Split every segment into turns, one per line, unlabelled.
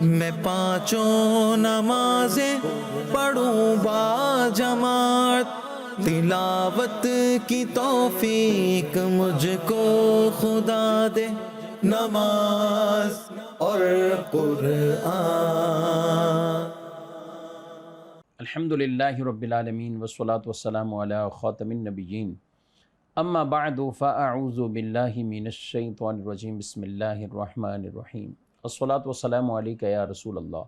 میں پانچوں نمازیں پڑھوں با جماعت، تلاوت کی توفیق مجھ کو خدا دے، نماز اور قرآن۔
الحمدللہ رب العالمین والصلاة والسلام علی خاتم النبیین، اما بعد فاعوذ باللہ من الشیطان الرجیم، بسم اللہ الرحمن الرحیم، الصلاة والسلام علیکہ یا رسول اللہ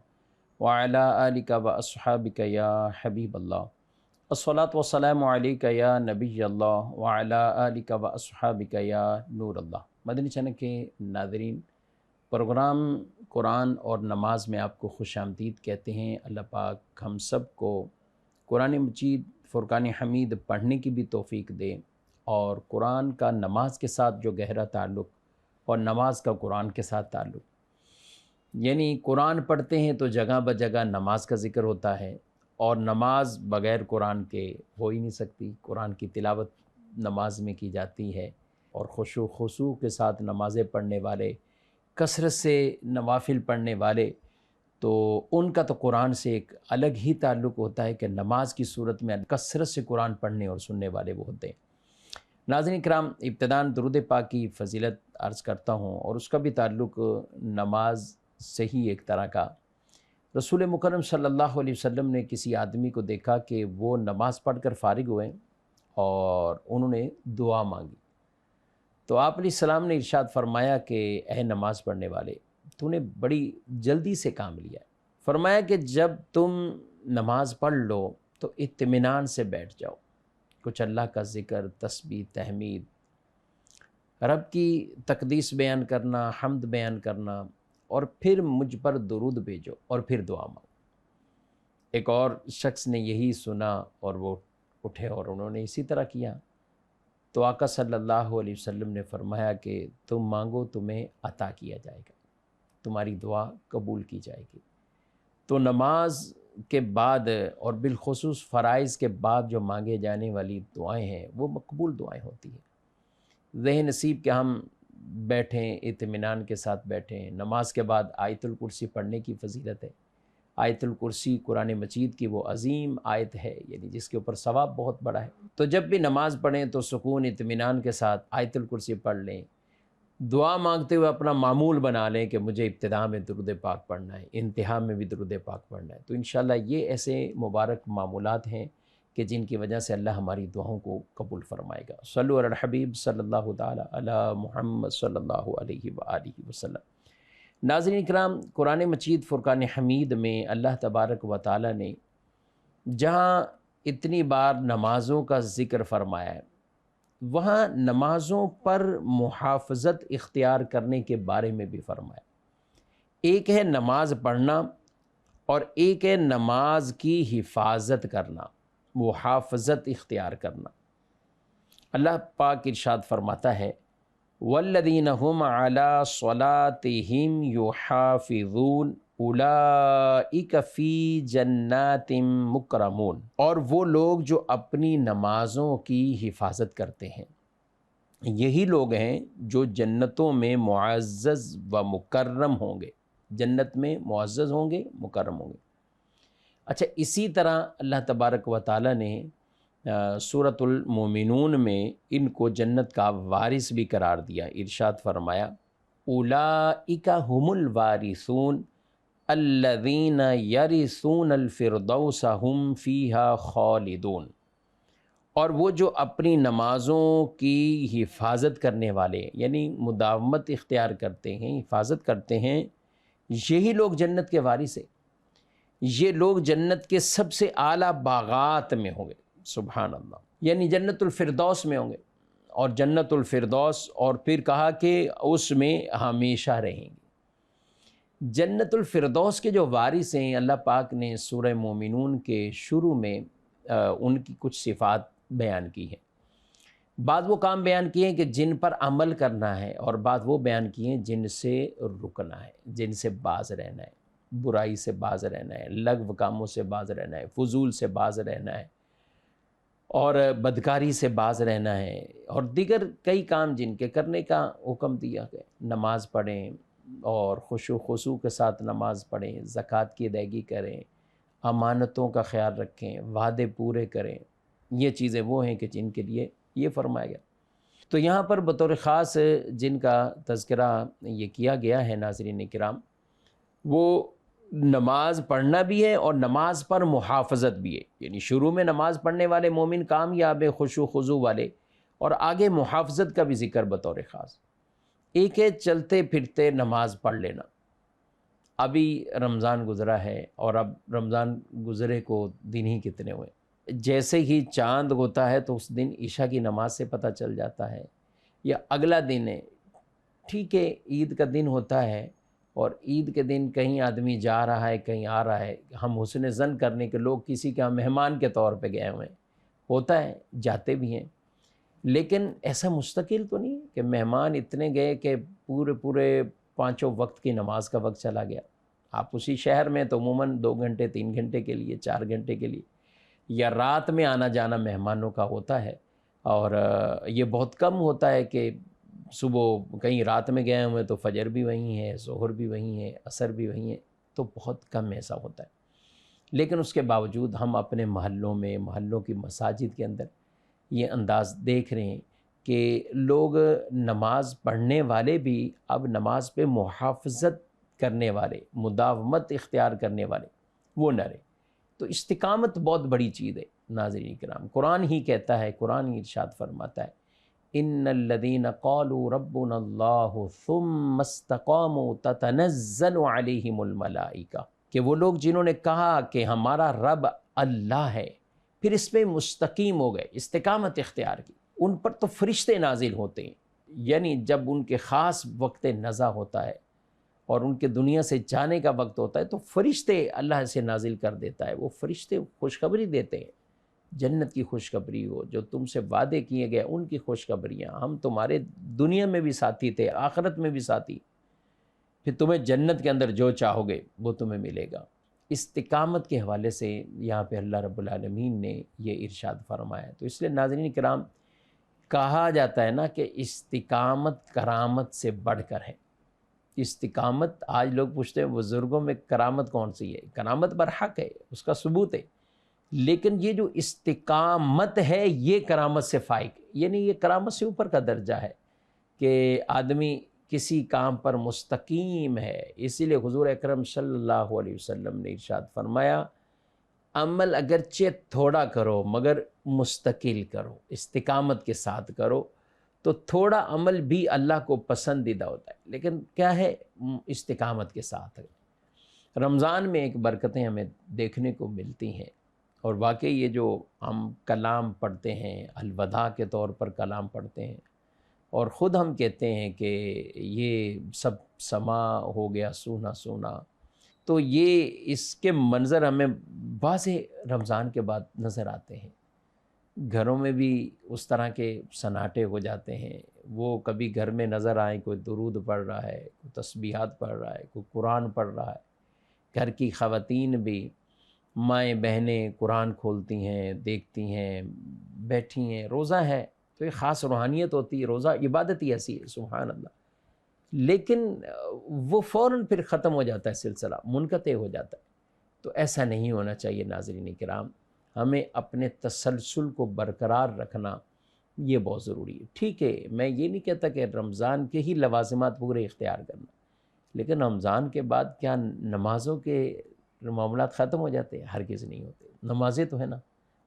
وعلی آلکہ واصحابکہ یا حبیب اللہ، الصلاة والسلام علیکہ یا نبی اللہ وعلی آلکہ واصحابکہ یا نور اللہ۔ مدنی چینل کے ناظرین، پروگرام قرآن اور نماز میں آپ کو خوش آمدید کہتے ہیں۔ اللہ پاک ہم سب کو قرآن مجید فرقان حمید پڑھنے کی بھی توفیق دے، اور قرآن کا نماز کے ساتھ جو گہرا تعلق اور نماز کا قرآن کے ساتھ تعلق، یعنی قرآن پڑھتے ہیں تو جگہ بجگہ نماز کا ذکر ہوتا ہے، اور نماز بغیر قرآن کے ہو ہی نہیں سکتی۔ قرآن کی تلاوت نماز میں کی جاتی ہے، اور خشوع خضوع کے ساتھ نمازیں پڑھنے والے، کثرت سے نوافل پڑھنے والے، تو ان کا تو قرآن سے ایک الگ ہی تعلق ہوتا ہے کہ نماز کی صورت میں کثرت سے قرآن پڑھنے اور سننے والے وہ ہوتے ہیں۔ ناظرین کرام، ابتداً درود پاک کی فضیلت عرض کرتا ہوں، اور اس کا بھی تعلق نماز سے ہی ایک طرح کا۔ رسول مکرم صلی اللہ علیہ وسلم نے کسی آدمی کو دیکھا کہ وہ نماز پڑھ کر فارغ ہوئے اور انہوں نے دعا مانگی، تو آپ علیہ السلام نے ارشاد فرمایا کہ اے نماز پڑھنے والے، تو نے بڑی جلدی سے کام لیا ہے۔ فرمایا کہ جب تم نماز پڑھ لو تو اطمینان سے بیٹھ جاؤ، کچھ اللہ کا ذکر، تسبیح، تحمید، رب کی تقدیس بیان کرنا، حمد بیان کرنا، اور پھر مجھ پر درود بھیجو، اور پھر دعا مانگو۔ ایک اور شخص نے یہی سنا اور وہ اٹھے اور انہوں نے اسی طرح کیا، تو آقا صلی اللہ علیہ وسلم نے فرمایا کہ تم مانگو تمہیں عطا کیا جائے گا، تمہاری دعا قبول کی جائے گی۔ تو نماز کے بعد اور بالخصوص فرائض کے بعد جو مانگے جانے والی دعائیں ہیں وہ مقبول دعائیں ہوتی ہیں۔ ذہن نصیب کہ ہم بیٹھیں، اطمینان کے ساتھ بیٹھیں۔ نماز کے بعد آیت الکرسی پڑھنے کی فضیلت ہے۔ آیت الکرسی قرآن مجید کی وہ عظیم آیت ہے، یعنی جس کے اوپر ثواب بہت بڑا ہے۔ تو جب بھی نماز پڑھیں تو سکون اطمینان کے ساتھ آیت الکرسی پڑھ لیں، دعا مانگتے ہوئے اپنا معمول بنا لیں کہ مجھے ابتدا میں درود پاک پڑھنا ہے، انتہا میں بھی درود پاک پڑھنا ہے۔ تو انشاءاللہ یہ ایسے مبارک معمولات ہیں کہ جن کی وجہ سے اللہ ہماری دعاؤں کو قبول فرمائے گا۔ صلو علی الحبیب صلی اللہ تعالی علی محمد صلی اللہ علیہ وآلہ وسلم۔ ناظرین اکرام، قرآن مجید فرقان حمید میں اللہ تبارک و تعالی نے جہاں اتنی بار نمازوں کا ذکر فرمایا ہے، وہاں نمازوں پر محافظت اختیار کرنے کے بارے میں بھی فرمایا۔ ایک ہے نماز پڑھنا، اور ایک ہے نماز کی حفاظت کرنا، محافظت اختیار کرنا۔ اللہ پاک ارشاد فرماتا ہے والذین هم علی صلاتہم یحافظون اولئک فی جنات مکرمون، اور وہ لوگ جو اپنی نمازوں کی حفاظت کرتے ہیں، یہی لوگ ہیں جو جنتوں میں معزز و مکرم ہوں گے، جنت میں معزز ہوں گے، مکرم ہوں گے۔ اچھا، اسی طرح اللہ تبارک و تعالی نے سورۃ المومنون میں ان کو جنت کا وارث بھی قرار دیا۔ ارشاد فرمایا اولئک هم الوارثون الذین یرثون الفردوس هم فیہا خالدون، اور وہ جو اپنی نمازوں کی حفاظت کرنے والے، یعنی مداومت اختیار کرتے ہیں، حفاظت کرتے ہیں، یہی لوگ جنت کے وارث ہیں۔ یہ لوگ جنت کے سب سے اعلیٰ باغات میں ہوں گے، سبحان اللہ، یعنی جنت الفردوس میں ہوں گے، اور جنت الفردوس، اور پھر کہا کہ اس میں ہمیشہ رہیں گے۔ جنت الفردوس کے جو وارث ہیں، اللہ پاک نے سورہ مومنون کے شروع میں ان کی کچھ صفات بیان کی ہیں۔ بعض وہ کام بیان کیے ہیں کہ جن پر عمل کرنا ہے، اور بعض وہ بیان کیے ہیں جن سے رکنا ہے، جن سے باز رہنا ہے، برائی سے باز رہنا ہے، لغو کاموں سے باز رہنا ہے، فضول سے باز رہنا ہے، اور بدکاری سے باز رہنا ہے، اور دیگر کئی کام جن کے کرنے کا حکم دیا گیا۔ نماز پڑھیں، اور خشوع خضوع کے ساتھ نماز پڑھیں، زکوٰۃ کی ادائیگی کریں، امانتوں کا خیال رکھیں، وعدے پورے کریں۔ یہ چیزیں وہ ہیں کہ جن کے لیے یہ فرمایا گیا۔ تو یہاں پر بطور خاص جن کا تذکرہ یہ کیا گیا ہے ناظرین کرام، وہ نماز پڑھنا بھی ہے اور نماز پر محافظت بھی ہے۔ یعنی شروع میں نماز پڑھنے والے مومن کامیاب ہے، خشوع خضوع والے، اور آگے محافظت کا بھی ذکر بطور خاص۔ ایک ہے چلتے پھرتے نماز پڑھ لینا۔ ابھی رمضان گزرا ہے اور اب رمضان گزرے کو دن ہی کتنے ہوئے، جیسے ہی چاند ہوتا ہے تو اس دن عشاء کی نماز سے پتہ چل جاتا ہے، یا اگلا دن ہے، ٹھیک ہے عید کا دن ہوتا ہے اور عید کے دن کہیں آدمی جا رہا ہے کہیں آ رہا ہے، ہم حسن ظن کرنے کے لوگ کسی کے مہمان کے طور پہ گئے ہوئے ہیں، ہوتا ہے جاتے بھی ہیں، لیکن ایسا مستقل تو نہیں کہ مہمان اتنے گئے کہ پورے 5 وقت کی نماز کا وقت چلا گیا۔ آپ اسی شہر میں تو عموماً 2 گھنٹے 3 گھنٹے کے لیے 4 گھنٹے کے لیے یا رات میں آنا جانا مہمانوں کا ہوتا ہے، اور یہ بہت کم ہوتا ہے کہ صبح کہیں رات میں گئے ہوئے تو فجر بھی وہیں ہے، ظہر بھی وہیں ہے، عصر بھی وہیں ہے، تو بہت کم ایسا ہوتا ہے۔ لیکن اس کے باوجود ہم اپنے محلوں کی مساجد کے اندر یہ انداز دیکھ رہے ہیں کہ لوگ نماز پڑھنے والے بھی اب نماز پہ محافظت کرنے والے، مداومت اختیار کرنے والے وہ نہ رہے۔ تو استقامت بہت بڑی چیز ہے ناظرین کرام، قرآن ہی کہتا ہے، قرآن ہی ارشاد فرماتا ہے، ان الذین قالوا ربنا اللہ ثم استقاموا تتنزل علیہم الملائکہ، کہ وہ لوگ جنہوں نے کہا کہ ہمارا رب اللہ ہے، پھر اس پہ مستقیم ہو گئے، استقامت اختیار کی، ان پر تو فرشتے نازل ہوتے ہیں۔ یعنی جب ان کے خاص وقت نزا ہوتا ہے اور ان کے دنیا سے جانے کا وقت ہوتا ہے تو فرشتے اللہ سے نازل کر دیتا ہے، وہ فرشتے خوشخبری دیتے ہیں، جنت کی خوشخبری ہو، جو تم سے وعدے کیے گئے ان کی خوشخبریاں، ہم تمہارے دنیا میں بھی ساتھی تھے، آخرت میں بھی ساتھی، پھر تمہیں جنت کے اندر جو چاہو گے وہ تمہیں ملے گا۔ استقامت کے حوالے سے یہاں پہ اللہ رب العالمین نے یہ ارشاد فرمایا ہے۔ تو اس لیے ناظرین کرام کہا جاتا ہے نا کہ استقامت کرامت سے بڑھ کر ہے۔ استقامت، آج لوگ پوچھتے ہیں بزرگوں میں کرامت کون سی ہے؟ کرامت برحق ہے، اس کا ثبوت ہے، لیکن یہ جو استقامت ہے یہ کرامت سے فائق، یعنی یہ کرامت سے اوپر کا درجہ ہے کہ آدمی کسی کام پر مستقیم ہے۔ اسی لیے حضور اکرم صلی اللہ علیہ وسلم نے ارشاد فرمایا، عمل اگرچہ تھوڑا کرو مگر مستقل کرو، استقامت کے ساتھ کرو، تو تھوڑا عمل بھی اللہ کو پسندیدہ ہوتا ہے، لیکن کیا ہے؟ استقامت کے ساتھ ہے۔ رمضان میں ایک برکتیں ہمیں دیکھنے کو ملتی ہیں، اور واقعی یہ جو ہم کلام پڑھتے ہیں، الوداع کے طور پر کلام پڑھتے ہیں، اور خود ہم کہتے ہیں کہ یہ سب سما ہو گیا سونا سونا، تو یہ اس کے منظر ہمیں واضح رمضان کے بعد نظر آتے ہیں۔ گھروں میں بھی اس طرح کے سناٹے ہو جاتے ہیں، وہ کبھی گھر میں نظر آئیں، کوئی درود پڑھ رہا ہے، کوئی تسبیحات پڑھ رہا ہے، کوئی قرآن پڑھ رہا ہے، گھر کی خواتین بھی، مائیں بہنیں قرآن کھولتی ہیں، دیکھتی ہیں، بیٹھی ہیں، روزہ ہے تو ایک خاص روحانیت ہوتی ہے، روزہ عبادت ہی ایسی ہے، سبحان اللہ، لیکن وہ فوراً پھر ختم ہو جاتا ہے، سلسلہ منقطع ہو جاتا ہے۔ تو ایسا نہیں ہونا چاہیے ناظرین کرام، ہمیں اپنے تسلسل کو برقرار رکھنا یہ بہت ضروری ہے۔ ٹھیک ہے، میں یہ نہیں کہتا کہ رمضان کے ہی لوازمات پورے اختیار کرنا، لیکن رمضان کے بعد کیا نمازوں کے معاملات ختم ہو جاتے ہیں؟ ہرگز نہیں ہوتے۔ نمازیں تو ہے نا،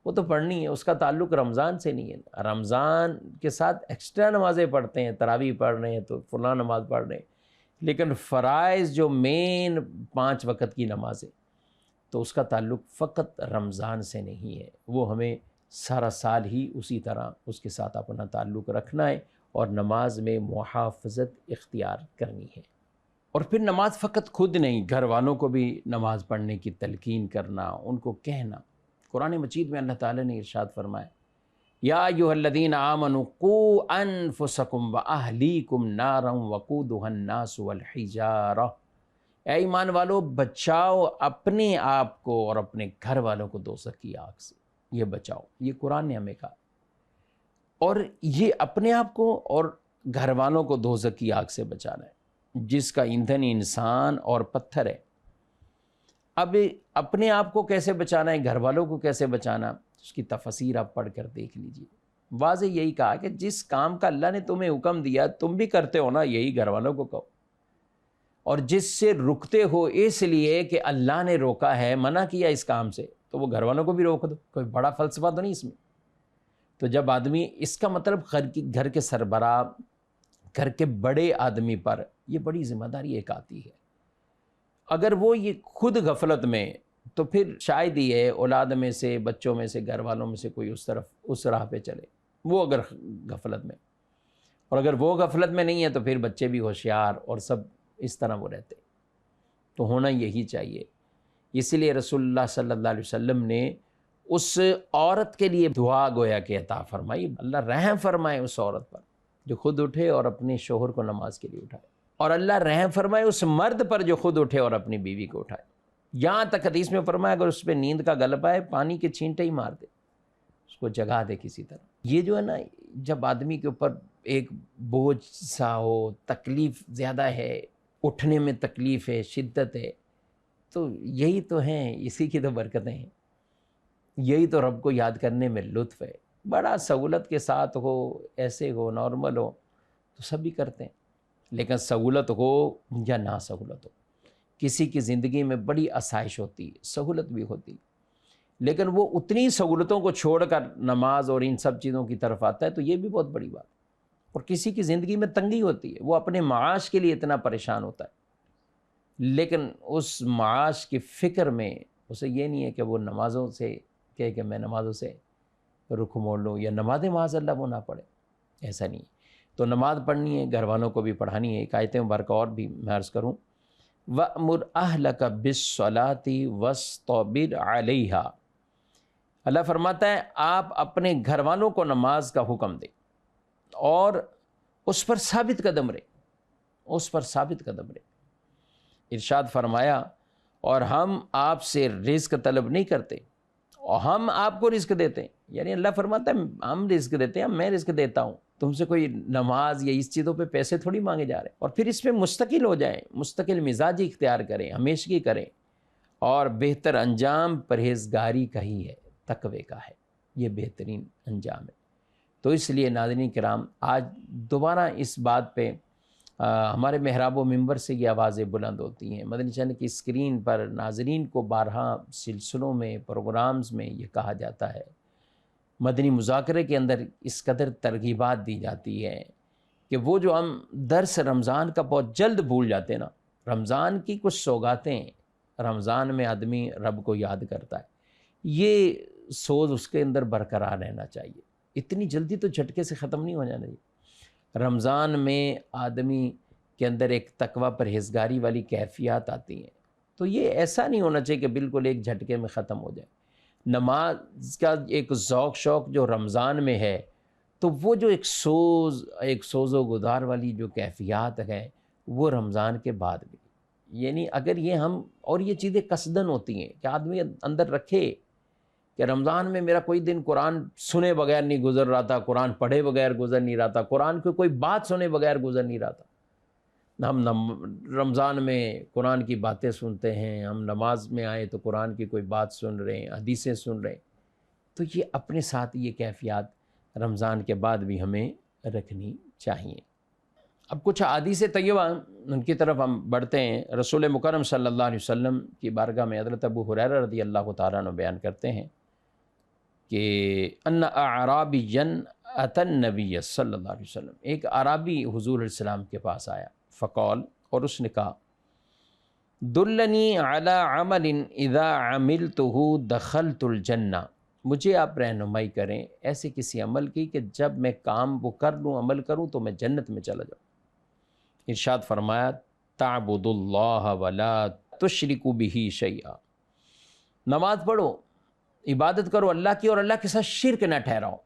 وہ تو پڑھنی ہے، اس کا تعلق رمضان سے نہیں ہے۔ رمضان کے ساتھ ایکسٹرا نمازیں پڑھتے ہیں، تراویح پڑھ رہے ہیں تو فلاں نماز پڑھ رہے ہیں، لیکن فرائض جو مین 5 وقت کی نمازیں، تو اس کا تعلق فقط رمضان سے نہیں ہے، وہ ہمیں سارا سال ہی اسی طرح اس کے ساتھ اپنا تعلق رکھنا ہے اور نماز میں محافظت اختیار کرنی ہے۔ اور پھر نماز فقط خود نہیں، گھر والوں کو بھی نماز پڑھنے کی تلقین کرنا، ان کو کہنا۔ قرآن مجید میں اللہ تعالیٰ نے ارشاد فرمایا، یا ایھا الذین آمنوا قوا انفسکم واہلیکم نارا وقودھا الناس والحجارہ، اے ایمان والو بچاؤ اپنے آپ کو اور اپنے گھر والوں کو دوزخ کی آگ سے، یہ بچاؤ، یہ قرآن نے ہمیں کہا، اور یہ اپنے آپ کو اور گھر والوں کو دوزخ کی آگ سے بچانا ہے۔ جس کا ایندھن انسان اور پتھر ہے۔ اب اپنے آپ کو کیسے بچانا ہے، گھر والوں کو کیسے بچانا، اس کی تفسیر آپ پڑھ کر دیکھ لیجئے۔ واضح یہی کہا کہ جس کام کا اللہ نے تمہیں حکم دیا تم بھی کرتے ہو نا، یہی گھر والوں کو کہو، اور جس سے رکتے ہو اس لیے کہ اللہ نے روکا ہے، منع کیا اس کام سے، تو وہ گھر والوں کو بھی روک دو۔ کوئی بڑا فلسفہ تو نہیں اس میں۔ تو جب آدمی، اس کا مطلب گھر کے سربراہ، گھر کے بڑے آدمی پر یہ بڑی ذمہ داری ایک آتی ہے۔ اگر وہ یہ خود غفلت میں، تو پھر شاید یہ اولاد میں سے، بچوں میں سے، گھر والوں میں سے کوئی اس راہ پہ چلے، وہ اگر غفلت میں، اور اگر وہ غفلت میں نہیں ہے تو پھر بچے بھی ہوشیار اور سب اس طرح وہ رہتے۔ تو ہونا یہی چاہیے۔ اسی لیے رسول اللہ صلی اللہ علیہ وسلم نے اس عورت کے لیے دعا گویا کہ عطا فرمائی، اللہ رحم فرمائے اس عورت پر جو خود اٹھے اور اپنے شوہر کو نماز کے لیے اٹھائے، اور اللہ رحم فرمائے اس مرد پر جو خود اٹھے اور اپنی بیوی کو اٹھائے۔ یہاں تک حدیث میں فرمایا اگر اس پہ نیند کا غلبہ ہے، پانی کے چھینٹے ہی مار دے، اس کو جگا دے کسی طرح۔ یہ جو ہے نا، جب آدمی کے اوپر ایک بوجھ سا ہو، تکلیف زیادہ ہے، اٹھنے میں تکلیف ہے، شدت ہے، تو یہی تو ہیں، اسی کی تو برکتیں ہیں، یہی تو رب کو یاد کرنے میں لطف ہے۔ بڑا سہولت کے ساتھ ہو، ایسے ہو، نارمل ہو، تو سب بھی کرتے ہیں، لیکن سہولت ہو یا نہ سہولت ہو، کسی کی زندگی میں بڑی آسائش ہوتی ہے، سہولت بھی ہوتی، لیکن وہ اتنی سہولتوں کو چھوڑ کر نماز اور ان سب چیزوں کی طرف آتا ہے تو یہ بھی بہت بڑی بات۔ اور کسی کی زندگی میں تنگی ہوتی ہے، وہ اپنے معاش کے لیے اتنا پریشان ہوتا ہے، لیکن اس معاش کی فکر میں اسے یہ نہیں ہے کہ وہ نمازوں سے کہ میں نمازوں سے رخ موڑ لوں، یا نماز معاذ اللہ وہ نہ پڑھے، ایسا نہیں۔ تو نماز پڑھنی ہے، گھر والوں کو بھی پڑھانی ہے۔ ایک آیت مبارکہ اور بھی میں عرض کروں، وَأْمُرْ أَهْلَكَ بِالصَّلَاةِ وَاسْطَبِرْ عَلَيْهَا۔ اللہ فرماتا ہے آپ اپنے گھر والوں کو نماز کا حکم دیں اور اس پر ثابت قدم رہیں، اس پر ثابت قدم رہیں۔ ارشاد فرمایا اور ہم آپ سے رزق طلب نہیں کرتے اور ہم آپ کو رزق دیتے ہیں، یعنی اللہ فرماتا ہے ہم رزق دیتے ہیں، میں رزق دیتا ہوں، تم سے کوئی نماز یا اس چیزوں پہ پیسے تھوڑی مانگے جا رہے ہیں۔ اور پھر اس پہ مستقل ہو جائیں، مستقل مزاجی اختیار کریں، ہمیشگی کریں، اور بہتر انجام پرہیزگاری کا ہی ہے، تقوی کا ہے، یہ بہترین انجام ہے۔ تو اس لیے ناظرین کرام، آج دوبارہ اس بات پہ ہمارے محراب و منبر سے یہ آوازیں بلند ہوتی ہیں، مدنی چینل کی اسکرین پر ناظرین کو بارہا سلسلوں میں، پروگرامز میں یہ کہا جاتا ہے، مدنی مذاکرے کے اندر اس قدر ترغیبات دی جاتی ہے کہ وہ جو ہم درس رمضان کا بہت جلد بھول جاتے ہیں نا، رمضان کی کچھ سوغاتیں، رمضان میں آدمی رب کو یاد کرتا ہے، یہ سوز اس کے اندر برقرار رہنا چاہیے، اتنی جلدی تو جھٹکے سے ختم نہیں ہو جانا چاہیے۔ رمضان میں آدمی کے اندر ایک تقوی پرہیزگاری والی کیفیات آتی ہیں، تو یہ ایسا نہیں ہونا چاہیے کہ بالکل ایک جھٹکے میں ختم ہو جائے۔ نماز کا ایک ذوق شوق جو رمضان میں ہے، تو وہ جو ایک سوز و گدار والی جو کیفیات ہے وہ رمضان کے بعد بھی، یعنی اگر یہ ہم، اور یہ چیزیں قصدن ہوتی ہیں کہ آدمی اندر رکھے کہ رمضان میں میرا کوئی دن قرآن سنے بغیر نہیں گزر رہا تھا، قرآن پڑھے بغیر گزر نہیں رہا تھا، قرآن کی کوئی بات سنے بغیر گزر نہیں رہا تھا۔ ہم رمضان میں قرآن کی باتیں سنتے ہیں، ہم نماز میں آئے تو قرآن کی کوئی بات سن رہے ہیں، حدیثیں سن رہے ہیں، تو یہ اپنے ساتھ یہ کیفیات رمضان کے بعد بھی ہمیں رکھنی چاہیے۔ اب کچھ احادیث طیبہ ان کی طرف ہم بڑھتے ہیں۔ رسول مکرم صلی اللہ علیہ وسلم کی بارگاہ میں حضرت ابو ہریرہ رضی اللہ تعالیٰ عنہ بیان کرتے ہیں کہ ان اعرابیا اتى النبی صلی اللہ علیہ وسلم، ایک اعرابی حضور علیہ السلام کے پاس آیا، فقال، اور اس نے کہا، دلنی علی عمل اذا عملته دخلت الجنہ، مجھے آپ رہنمائی کریں ایسے کسی عمل کی کہ جب میں کام وہ کر لوں، عمل کروں تو میں جنت میں چلا جاؤں۔ ارشاد فرمایا، تعبد اللہ ولا تشرک بہ شیئا، نماز پڑھو، عبادت کرو اللہ کی، اور اللہ کے ساتھ شرک نہ ٹھہراؤ۔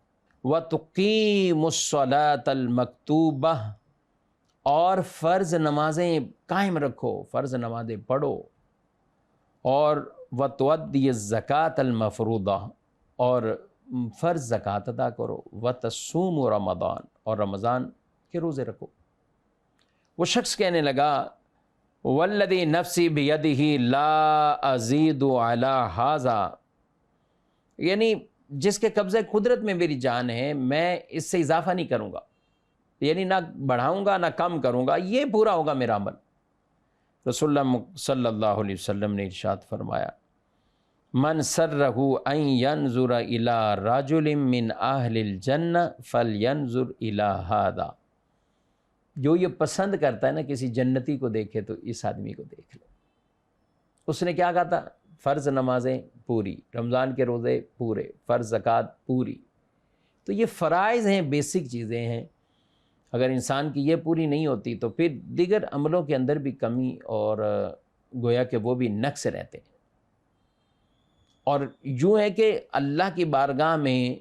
وَتُقِيمُ الصَّلَاةَ الْمَكْتُوبَةَ، اور فرض نمازیں قائم رکھو، فرض نمازیں پڑھو، اور وَتُؤَدِّيَ الزَّكَاةَ الْمَفْرُوضَةَ، اور فرض زکوٰۃ ادا کرو، وَتَصُومُ رمضان، اور رمضان کے روزے رکھو، وہ شخص کہنے لگا والذی نفسی بیدہ لا ازید علی ھذا، یعنی جس کے قبضہ قدرت میں میری جان ہے میں اس سے اضافہ نہیں کروں گا، یعنی نہ بڑھاؤں گا نہ کم کروں گا، یہ پورا ہوگا میرا عمل۔ رسول اللہ صلی اللہ علیہ وسلم نے ارشاد فرمایا من سرہ ان ینظر الی رجل من اہل الجنہ فلینظر الی ھذا، جو یہ پسند کرتا ہے نا کسی جنتی کو دیکھے تو اس آدمی کو دیکھ لے۔ اس نے کیا کہا تھا؟ فرض نمازیں پوری، رمضان کے روزے پورے، فرض زکوٰۃ پوری۔ تو یہ فرائض ہیں، بیسک چیزیں ہیں، اگر انسان کی یہ پوری نہیں ہوتی تو پھر دیگر عملوں کے اندر بھی کمی اور گویا کہ وہ بھی نقص رہتے ہیں۔ اور یوں ہے کہ اللہ کی بارگاہ میں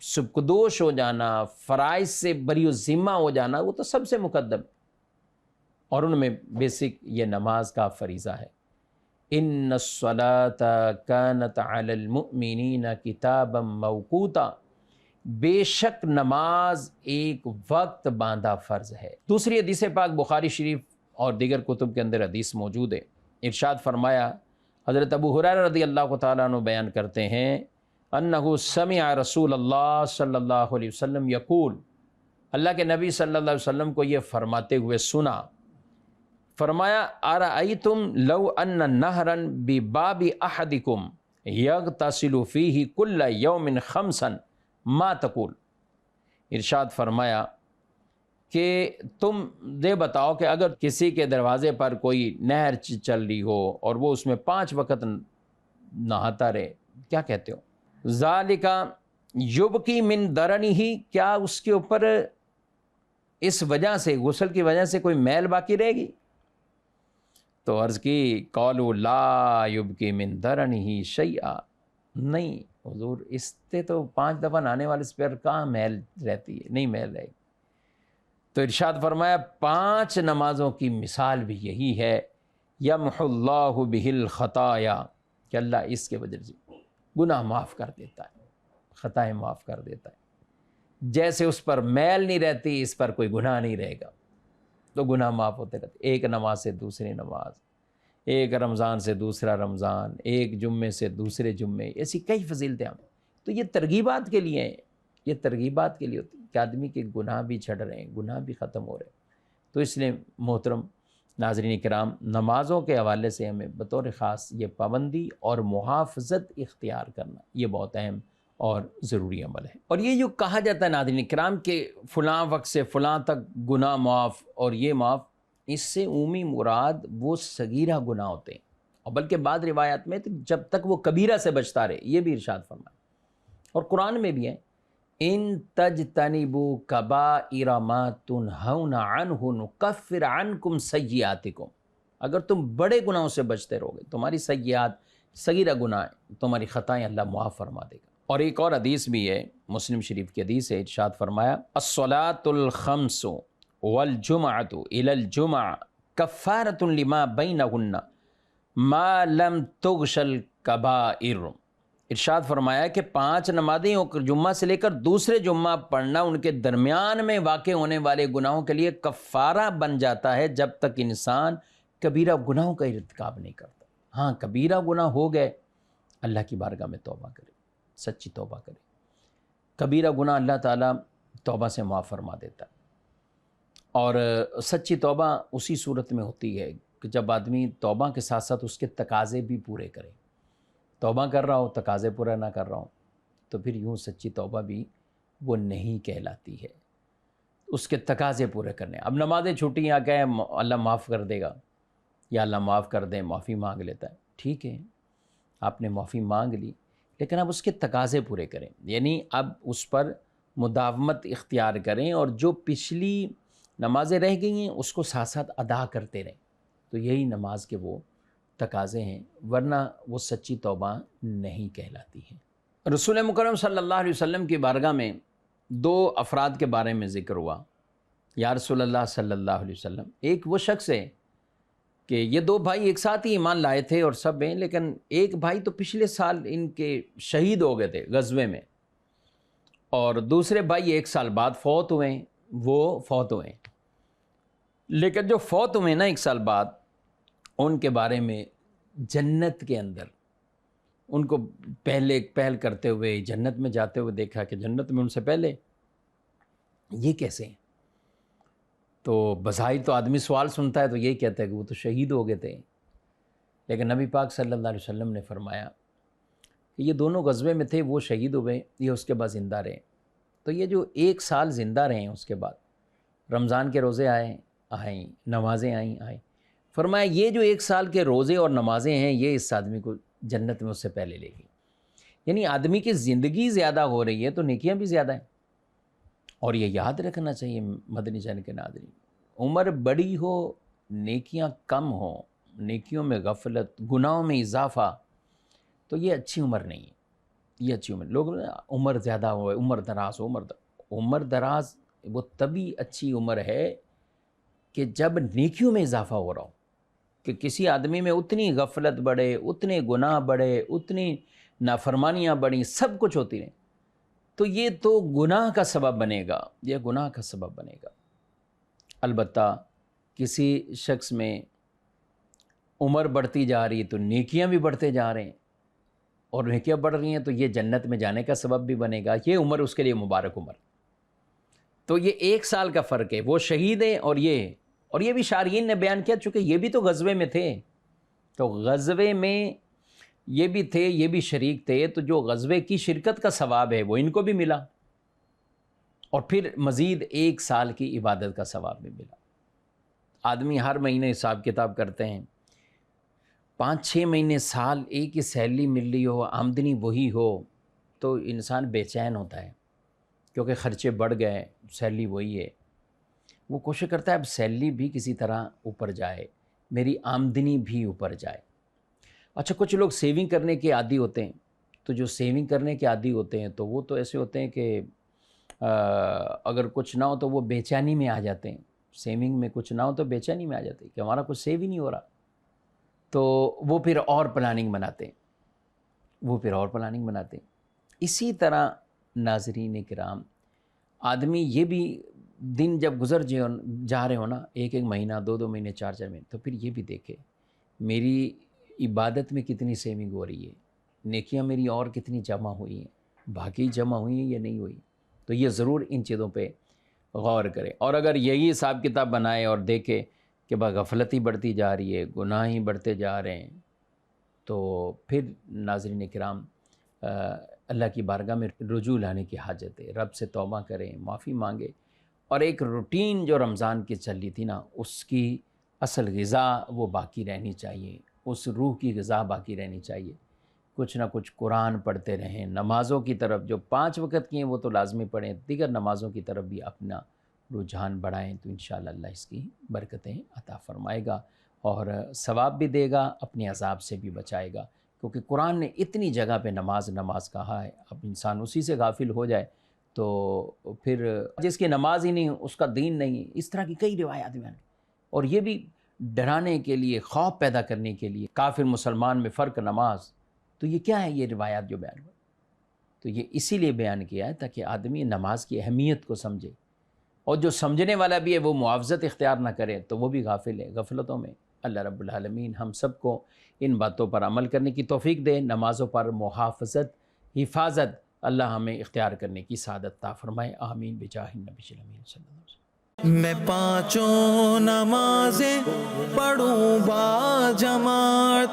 سبکدوش ہو جانا، فرائض سے بری ذمہ ہو جانا، وہ تو سب سے مقدم، اور ان میں بیسک یہ نماز کا فریضہ ہے۔ ان الصلاۃ کانت علی المؤمنین کتابا موقوتا، بے شک نماز ایک وقت باندھا فرض ہے۔ دوسری حدیث پاک بخاری شریف اور دیگر کتب کے اندر حدیث موجود ہے، ارشاد فرمایا، حضرت ابو ہریرہ رضی اللہ تعالیٰ عنہ بیان کرتے ہیں انہ سمع رسول اللہ صلی اللہ علیہ وسلم یقول، اللہ کے نبی صلی اللہ علیہ وسلم کو یہ فرماتے ہوئے سنا، فرمایا ارأیتم لو ان نہرا بباب احدکم یغتسل فیہ کل یوم خمسا ما تقول، ارشاد فرمایا کہ تم یہ بتاؤ کہ اگر کسی کے دروازے پر کوئی نہر چل رہی ہو اور وہ اس میں 5 وقت نہاتا رہے، کیا کہتے ہو؟ ذالک یبکی من درنہ، کیا اس کے اوپر اس وجہ سے، غسل کی وجہ سے کوئی میل باقی رہے گی؟ تو عرض کی قالوا لا یبکی من درنہ شیئا، نہیں حضور اس سے تو 5 دفعہ نہانے والے اس پر کہاں میل رہتی ہے، نہیں میل رہے گی۔ تو ارشاد فرمایا 5 نمازوں کی مثال بھی یہی ہے، یمحو اللہ بہ الخطایا، کہ اللہ اس کے وجہ سے گناہ معاف کر دیتا ہے، خطائیں معاف کر دیتا ہے۔ جیسے اس پر میل نہیں رہتی، اس پر کوئی گناہ نہیں رہے گا، تو گناہ معاف ہوتے رہتے، ایک نماز سے دوسری نماز، ایک رمضان سے دوسرا رمضان، ایک جمعے سے دوسرے جمعے، ایسی کئی فضیلتیں ہیں۔ تو یہ ترغیبات کے لیے ہیں، یہ ترغیبات کے لیے ہوتی ہے کہ آدمی کے گناہ بھی چھڑ رہے ہیں، گناہ بھی ختم ہو رہے ہیں۔ تو اس لیے محترم ناظرین کرام، نمازوں کے حوالے سے ہمیں بطور خاص یہ پابندی اور محافظت اختیار کرنا یہ بہت اہم اور ضروری عمل ہے۔ اور یہ جو کہا جاتا ہے ناظرین کرام کہ فلاں وقت سے فلاں تک گناہ معاف اور یہ معاف، اس سے عمومی مراد وہ صغیرہ گناہ ہوتے ہیں، اور بلکہ بعض روایات میں جب تک وہ کبیرہ سے بچتا رہے، یہ بھی ارشاد فرمایا۔ اور قرآن میں بھی ہے ان تجتنبوا کبائر ما تنہون عنہ نکفر عنکم سیئاتکم، اگر تم بڑے گناہوں سے بچتے رہو گے، تمہاری سیئات صغیرہ گناہ، تمہاری خطائیں اللہ معاف فرما دے گا۔ اور ایک اور حدیث بھی ہے، مسلم شریف کی حدیث ہے، ارشاد فرمایا الصلاۃ الخمس والجمعۃ الی الجمعہ کفارۃ لما بینہن ما لم تغش الکبائر، ارشاد فرمایا کہ 5 نمازیں جمعہ سے لے کر دوسرے جمعہ پڑھنا ان کے درمیان میں واقع ہونے والے گناہوں کے لیے کفارہ بن جاتا ہے، جب تک انسان کبیرہ گناہوں کا ارتکاب نہیں کرتا۔ ہاں کبیرہ گناہ ہو گئے، اللہ کی بارگاہ میں توبہ کرے، سچی توبہ کرے۔ کبیرہ گناہ اللہ تعالیٰ توبہ سے معاف فرما دیتا ہے، اور سچی توبہ اسی صورت میں ہوتی ہے کہ جب آدمی توبہ کے ساتھ ساتھ اس کے تقاضے بھی پورے کرے۔ توبہ کر رہا ہو، تقاضے پورا نہ کر رہا ہوں، تو پھر یوں سچی توبہ بھی وہ نہیں کہلاتی ہے، اس کے تقاضے پورے کرنے۔ اب نمازیں چھوٹی ہیں، کہیں اللہ معاف کر دے گا یا اللہ معاف کر دیں، معافی مانگ لیتا ہے، ٹھیک ہے آپ نے معافی مانگ لی، لیکن اب اس کے تقاضے پورے کریں، یعنی اب اس پر مداومت اختیار کریں، اور جو پچھلی نمازیں رہ گئی ہیں اس کو ساتھ ساتھ ادا کرتے رہیں، تو یہی نماز کے وہ تقاضے ہیں، ورنہ وہ سچی توبہ نہیں کہلاتی ہے۔ رسول مکرم صلی اللہ علیہ وسلم کی بارگاہ میں 2 افراد کے بارے میں ذکر ہوا، یا رسول اللہ صلی اللہ علیہ وسلم، ایک وہ شخص ہے کہ یہ 2 بھائی ایک ساتھ ہی ایمان لائے تھے اور سب ہیں، لیکن ایک بھائی تو پچھلے سال ان کے شہید ہو گئے تھے غزوے میں، اور دوسرے بھائی 1 سال بعد فوت ہوئے ہیں، وہ فوت ہوئے ہیں، لیکن جو فوت ہوئے نا 1 سال بعد، ان کے بارے میں جنت کے اندر ان کو پہل کرتے ہوئے جنت میں جاتے ہوئے دیکھا کہ جنت میں ان سے پہلے یہ کیسے ہیں؟ تو بظاہر تو آدمی سوال سنتا ہے تو یہی کہتا ہے کہ وہ تو شہید ہو گئے تھے، لیکن نبی پاک صلی اللہ علیہ وسلم نے فرمایا کہ یہ دونوں غزوے میں تھے، وہ شہید ہوئے، یہ اس کے بعد زندہ رہے۔ تو یہ جو 1 سال زندہ رہے ہیں، اس کے بعد رمضان کے روزے آئیں، نمازیں آئیں، فرمایا یہ جو 1 سال کے روزے اور نمازیں ہیں یہ اس آدمی کو جنت میں اس سے پہلے لے گی۔ یعنی آدمی کی زندگی زیادہ ہو رہی ہے تو نیکیاں بھی زیادہ ہیں۔ اور یہ یاد رکھنا چاہیے مدنی چینل کے ناظرین، عمر بڑی ہو نیکیاں کم ہوں، نیکیوں میں غفلت، گناہوں میں اضافہ، تو یہ اچھی عمر نہیں ہے۔ یہ اچھی عمر، لوگ عمر زیادہ ہو، عمر دراز ہو، عمر دراز وہ تبھی اچھی عمر ہے کہ جب نیکیوں میں اضافہ ہو رہا ہو، کہ کسی آدمی میں اتنی غفلت بڑھے، اتنے گناہ بڑھے، اتنی نافرمانیاں بڑھیں، سب کچھ ہوتی رہیں، تو یہ تو گناہ کا سبب بنے گا، یہ گناہ کا سبب بنے گا۔ البتہ کسی شخص میں عمر بڑھتی جا رہی ہے تو نیکیاں بھی بڑھتے جا رہے ہیں، اور نیکیاں بڑھ رہی ہیں تو یہ جنت میں جانے کا سبب بھی بنے گا، یہ عمر اس کے لیے مبارک عمر۔ تو یہ 1 سال کا فرق ہے، وہ شہید ہیں اور یہ بھی شارحین نے بیان کیا، چونکہ یہ بھی تو غزوے میں تھے، تو غزوے میں یہ بھی تھے، یہ بھی شریک تھے، تو جو غزوے کی شرکت کا ثواب ہے وہ ان کو بھی ملا، اور پھر مزید 1 سال کی عبادت کا ثواب بھی ملا۔ آدمی ہر مہینے حساب کتاب کرتے ہیں، 5-6 مہینے سال ایک ہی سیلری مل رہی ہو، آمدنی وہی ہو، تو انسان بے چین ہوتا ہے، کیونکہ خرچے بڑھ گئے، سیلری وہی ہے، وہ کوشش کرتا ہے اب سیلری بھی کسی طرح اوپر جائے، میری آمدنی بھی اوپر جائے۔ اچھا، کچھ لوگ سیونگ کرنے کے عادی ہوتے ہیں، تو جو سیونگ کرنے کے عادی ہوتے ہیں تو وہ تو ایسے ہوتے ہیں کہ اگر کچھ نہ ہو تو وہ بے چینی میں آ جاتے ہیں، سیونگ میں کچھ نہ ہو تو بے چینی میں آ جاتے ہیں کہ ہمارا کچھ سیو ہی نہیں ہو رہا، تو وہ پھر اور پلاننگ بناتے ہیں، اسی طرح ناظرین کرام، آدمی یہ بھی دن جب گزر جا رہے ہو نا، 1 مہینہ، 2 مہینے، 4 مہینے، تو پھر یہ بھی دیکھے میری عبادت میں کتنی سیونگ ہو رہی ہے، نیکیاں میری اور کتنی جمع ہوئی ہیں، باقی جمع ہوئی ہیں یا نہیں ہوئی، تو یہ ضرور ان چیزوں پہ غور کرے۔ اور اگر یہی حساب کتاب بنائے اور دیکھے کہ غفلت ہی بڑھتی جا رہی ہے، گناہ ہی بڑھتے جا رہے ہیں، تو پھر ناظرین کرام اللہ کی بارگاہ میں رجوع لانے کی حاجت ہے، رب سے توبہ کریں، معافی مانگے، اور ایک روٹین جو رمضان کی چل رہی تھی نا، اس کی اصل غذا وہ باقی رہنی چاہیے، اس روح کی غذا باقی رہنی چاہیے، کچھ نہ کچھ قرآن پڑھتے رہیں، نمازوں کی طرف جو 5 وقت کی ہیں وہ تو لازمی پڑھیں، دیگر نمازوں کی طرف بھی اپنا رجحان بڑھائیں، تو انشاءاللہ اللہ اس کی برکتیں عطا فرمائے گا اور ثواب بھی دے گا، اپنے عذاب سے بھی بچائے گا، کیونکہ قرآن نے اتنی جگہ پہ نماز کہا ہے، اب انسان اسی سے غافل ہو جائے تو پھر جس کی نماز ہی نہیں اس کا دین نہیں، اس طرح کی کئی روایات میں ہیں، اور یہ بھی ڈرانے کے لیے، خوف پیدا کرنے کے لیے، کافر مسلمان میں فرق نماز، تو یہ کیا ہے یہ روایات جو بیان ہوئی؟ تو یہ اسی لیے بیان کیا ہے تاکہ آدمی نماز کی اہمیت کو سمجھے، اور جو سمجھنے والا بھی ہے وہ معاوضت اختیار نہ کرے تو وہ بھی غافل ہے، غفلتوں میں۔ اللہ رب العالمین ہم سب کو ان باتوں پر عمل کرنے کی توفیق دے، نمازوں پر محافظت، حفاظت اللہ ہمیں اختیار کرنے کی سعادت عطا فرمائے، آمین بجاہ النبی الامین صلی اللہ علیہ وسلم۔
میں 5 نمازیں پڑھوں با جماعت،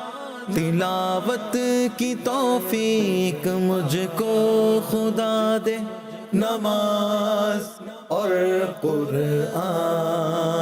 تلاوت کی توفیق مجھ کو خدا دے، نماز اور قرآن